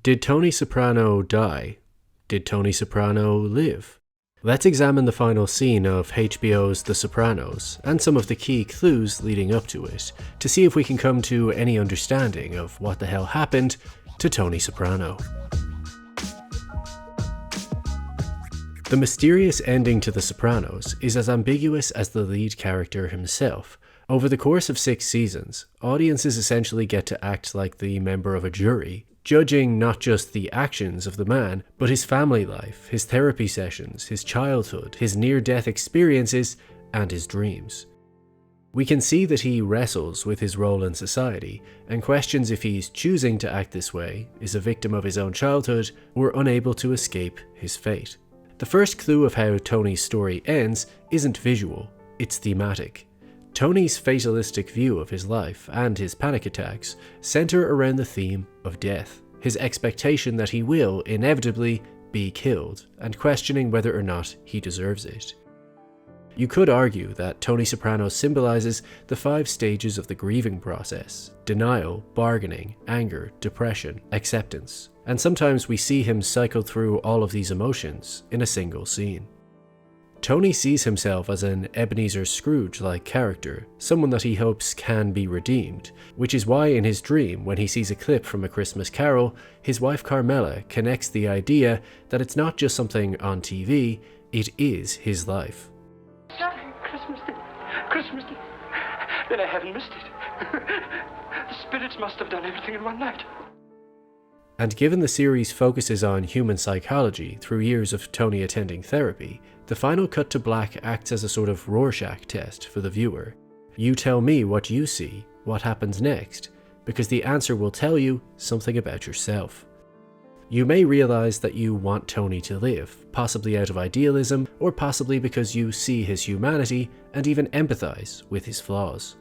Did Tony Soprano die? Did Tony Soprano live? Let's examine the final scene of HBO's The Sopranos, and some of the key clues leading up to it, to see if we can come to any understanding of what the hell happened to Tony Soprano. The mysterious ending to The Sopranos is as ambiguous as the lead character himself. Over the course of 6 seasons, audiences essentially get to act like the member of a jury, judging not just the actions of the man, but his family life, his therapy sessions, his childhood, his near-death experiences, and his dreams. We can see that he wrestles with his role in society, and questions if he's choosing to act this way, is a victim of his own childhood, or unable to escape his fate. The first clue of how Tony's story ends isn't visual, it's thematic. Tony's fatalistic view of his life and his panic attacks center around the theme of death, his expectation that he will inevitably be killed, and questioning whether or not he deserves it. You could argue that Tony Soprano symbolizes the 5 stages of the grieving process: denial, bargaining, anger, depression, acceptance, and sometimes we see him cycle through all of these emotions in a single scene. Tony sees himself as an Ebenezer Scrooge-like character, someone that he hopes can be redeemed, which is why in his dream, when he sees a clip from A Christmas Carol, his wife Carmela connects the idea that it's not just something on TV, it is his life. Christmas Day. Then I haven't missed it. The spirits must have done everything in one night. And given the series focuses on human psychology through years of Tony attending therapy, the final cut to black acts as a sort of Rorschach test for the viewer. You tell me what you see, what happens next, because the answer will tell you something about yourself. You may realize that you want Tony to live, possibly out of idealism, or possibly because you see his humanity and even empathize with his flaws.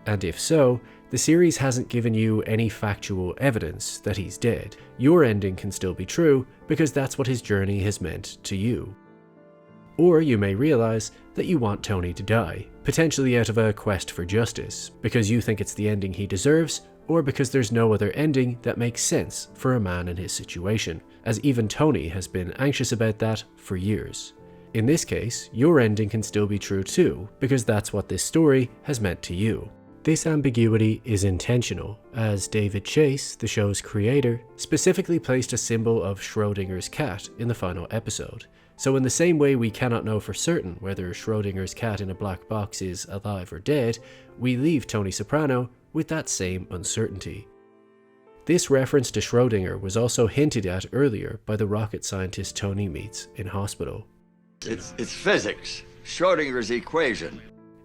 And if so, the series hasn't given you any factual evidence that he's dead. Your ending can still be true because that's what his journey has meant to you. Or you may realize that you want Tony to die, potentially out of a quest for justice, because you think it's the ending he deserves, or because there's no other ending that makes sense for a man in his situation, as even Tony has been anxious about that for years. In this case, your ending can still be true too, because that's what this story has meant to you. This ambiguity is intentional, as David Chase, the show's creator, specifically placed a symbol of Schrodinger's cat in the final episode. So in the same way we cannot know for certain whether Schrodinger's cat in a black box is alive or dead, we leave Tony Soprano with that same uncertainty. This reference to Schrodinger was also hinted at earlier by the rocket scientist Tony meets in hospital. It's physics, Schrodinger's equation.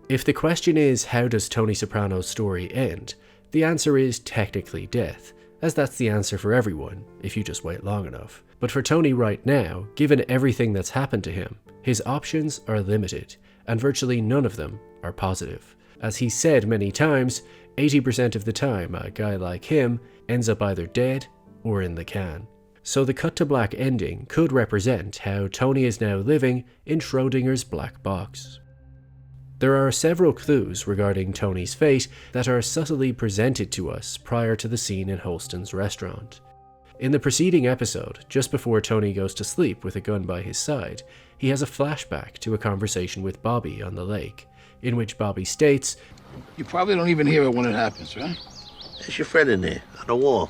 If the question is how does Tony Soprano's story end, the answer is technically death, as that's the answer for everyone if you just wait long enough. But for Tony right now, given everything that's happened to him, his options are limited, and virtually none of them are positive. As he's said many times, 80% of the time a guy like him ends up either dead or in the can. So the cut to black ending could represent how Tony is now living in Schrodinger's black box. There are several clues regarding Tony's fate that are subtly presented to us prior to the scene in Holsten's restaurant. In the preceding episode, just before Tony goes to sleep with a gun by his side, he has a flashback to a conversation with Bobby on the lake, in which Bobby states, "You probably don't even hear it when it happens, right? There's your friend in there, on the wall."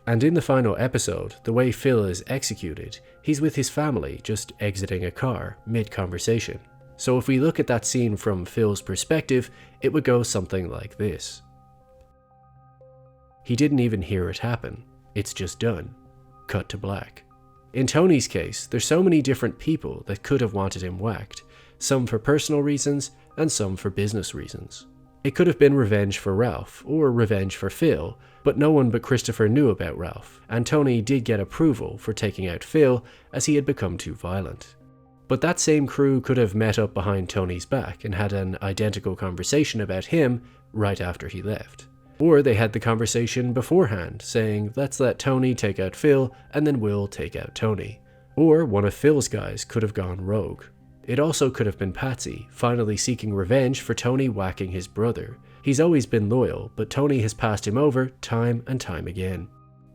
And in the final episode, the way Phil is executed, he's with his family just exiting a car mid-conversation. So if we look at that scene from Phil's perspective, it would go something like this. He didn't even hear it happen. It's just done. Cut to black. In Tony's case, there's so many different people that could have wanted him whacked, some for personal reasons and some for business reasons. It could have been revenge for Ralph or revenge for Phil, but no one but Christopher knew about Ralph, and Tony did get approval for taking out Phil as he had become too violent. But that same crew could have met up behind Tony's back and had an identical conversation about him right after he left. Or they had the conversation beforehand, saying, let's let Tony take out Phil, and then we'll take out Tony. Or one of Phil's guys could have gone rogue. It also could have been Patsy, finally seeking revenge for Tony whacking his brother. He's always been loyal, but Tony has passed him over time and time again.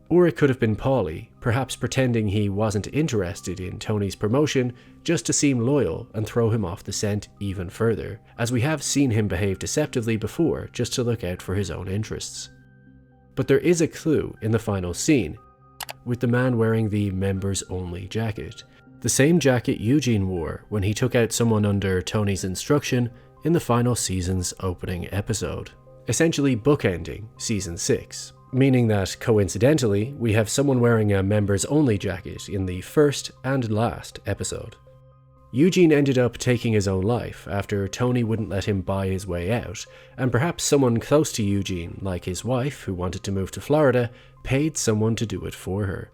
Or it could have been Paulie, perhaps pretending he wasn't interested in Tony's promotion just to seem loyal and throw him off the scent even further, as we have seen him behave deceptively before just to look out for his own interests. But there is a clue in the final scene, with the man wearing the members-only jacket. The same jacket Eugene wore when he took out someone under Tony's instruction in the final season's opening episode, essentially bookending Season 6. Meaning that, coincidentally, we have someone wearing a members-only jacket in the first and last episode. Eugene ended up taking his own life after Tony wouldn't let him buy his way out, and perhaps someone close to Eugene, like his wife who wanted to move to Florida, paid someone to do it for her.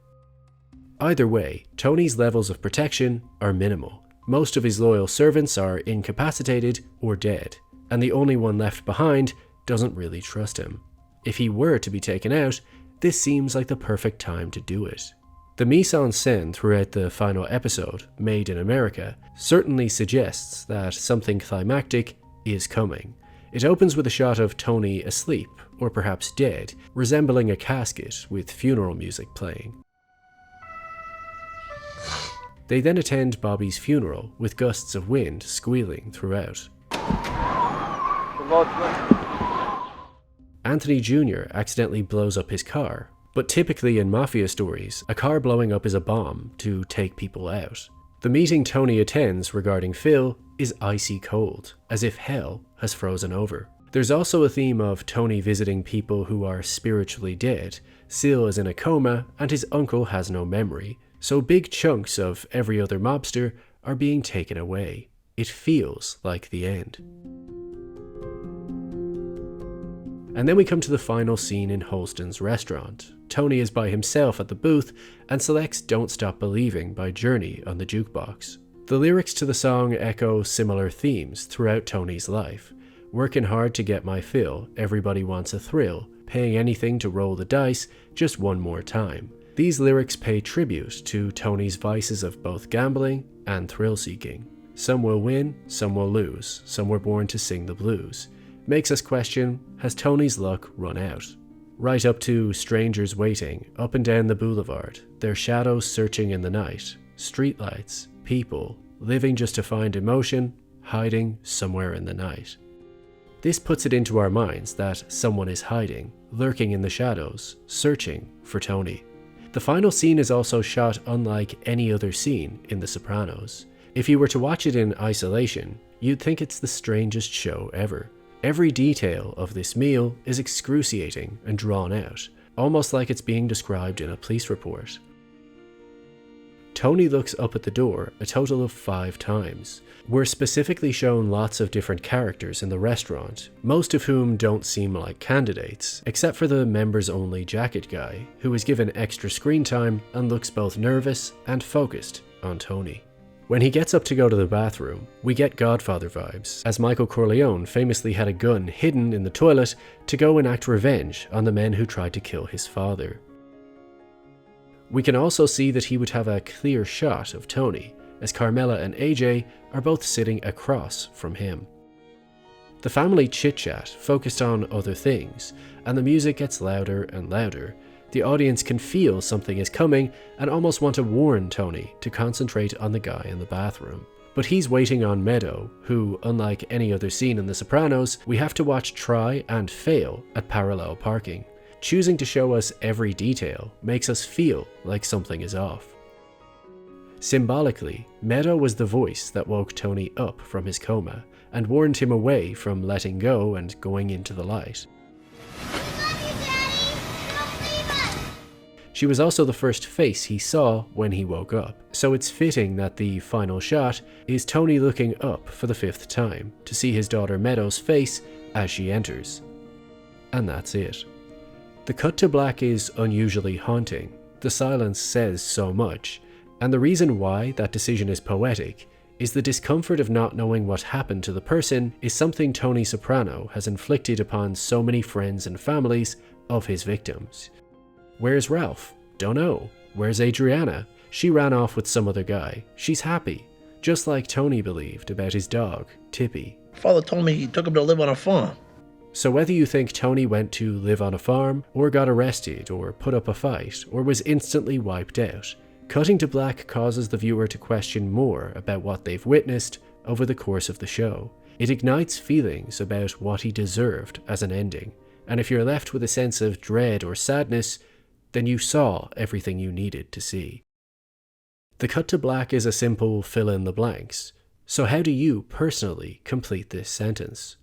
Either way, Tony's levels of protection are minimal. Most of his loyal servants are incapacitated or dead, and the only one left behind doesn't really trust him. If he were to be taken out, this seems like the perfect time to do it. The mise-en-scène throughout the final episode, Made in America, certainly suggests that something climactic is coming. It opens with a shot of Tony asleep, or perhaps dead, resembling a casket with funeral music playing. They then attend Bobby's funeral with gusts of wind squealing throughout. Anthony Jr. accidentally blows up his car, but typically in mafia stories, a car blowing up is a bomb to take people out. The meeting Tony attends regarding Phil is icy cold, as if hell has frozen over. There's also a theme of Tony visiting people who are spiritually dead. Sil is in a coma, and his uncle has no memory, so big chunks of every other mobster are being taken away. It feels like the end. And then we come to the final scene in Holsten's restaurant. Tony is by himself at the booth and selects Don't Stop Believing by Journey on the jukebox. The lyrics to the song echo similar themes throughout Tony's life. Working hard to get my fill, everybody wants a thrill, paying anything to roll the dice, just one more time. These lyrics pay tribute to Tony's vices of both gambling and thrill-seeking. Some will win, some will lose, some were born to sing the blues. Makes us question, has Tony's luck run out? Right up to strangers waiting, up and down the boulevard, their shadows searching in the night, streetlights, people, living just to find emotion, hiding somewhere in the night. This puts it into our minds that someone is hiding, lurking in the shadows, searching for Tony. The final scene is also shot unlike any other scene in The Sopranos. If you were to watch it in isolation, you'd think it's the strangest show ever. Every detail of this meal is excruciating and drawn out, almost like it's being described in a police report. Tony looks up at the door a total of 5 times. We're specifically shown lots of different characters in the restaurant, most of whom don't seem like candidates, except for the members-only jacket guy, who is given extra screen time and looks both nervous and focused on Tony. When he gets up to go to the bathroom, we get Godfather vibes, as Michael Corleone famously had a gun hidden in the toilet to go enact revenge on the men who tried to kill his father. We can also see that he would have a clear shot of Tony, as Carmela and AJ are both sitting across from him. The family chit-chat focused on other things, and the music gets louder and louder. The audience can feel something is coming and almost want to warn Tony to concentrate on the guy in the bathroom. But he's waiting on Meadow, who, unlike any other scene in The Sopranos, we have to watch try and fail at parallel parking. Choosing to show us every detail makes us feel like something is off. Symbolically, Meadow was the voice that woke Tony up from his coma and warned him away from letting go and going into the light. She was also the first face he saw when he woke up, so it's fitting that the final shot is Tony looking up for the 5th time to see his daughter Meadow's face as she enters. And that's it. The cut to black is unusually haunting. The silence says so much, and the reason why that decision is poetic is the discomfort of not knowing what happened to the person is something Tony Soprano has inflicted upon so many friends and families of his victims. Where's Ralph? Don't know. Where's Adriana? She ran off with some other guy. She's happy. Just like Tony believed about his dog, Tippy. Father told me he took him to live on a farm. So whether you think Tony went to live on a farm, or got arrested, or put up a fight, or was instantly wiped out, cutting to black causes the viewer to question more about what they've witnessed over the course of the show. It ignites feelings about what he deserved as an ending, and if you're left with a sense of dread or sadness, then you saw everything you needed to see. The cut to black is a simple fill in the blanks. So how do you personally complete this sentence?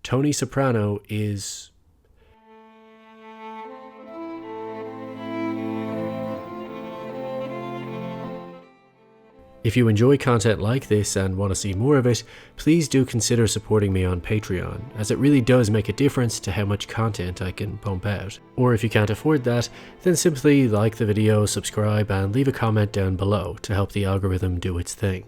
Tony Soprano is... If you enjoy content like this and want to see more of it, please do consider supporting me on Patreon, as it really does make a difference to how much content I can pump out. Or if you can't afford that, then simply like the video, subscribe, and leave a comment down below to help the algorithm do its thing.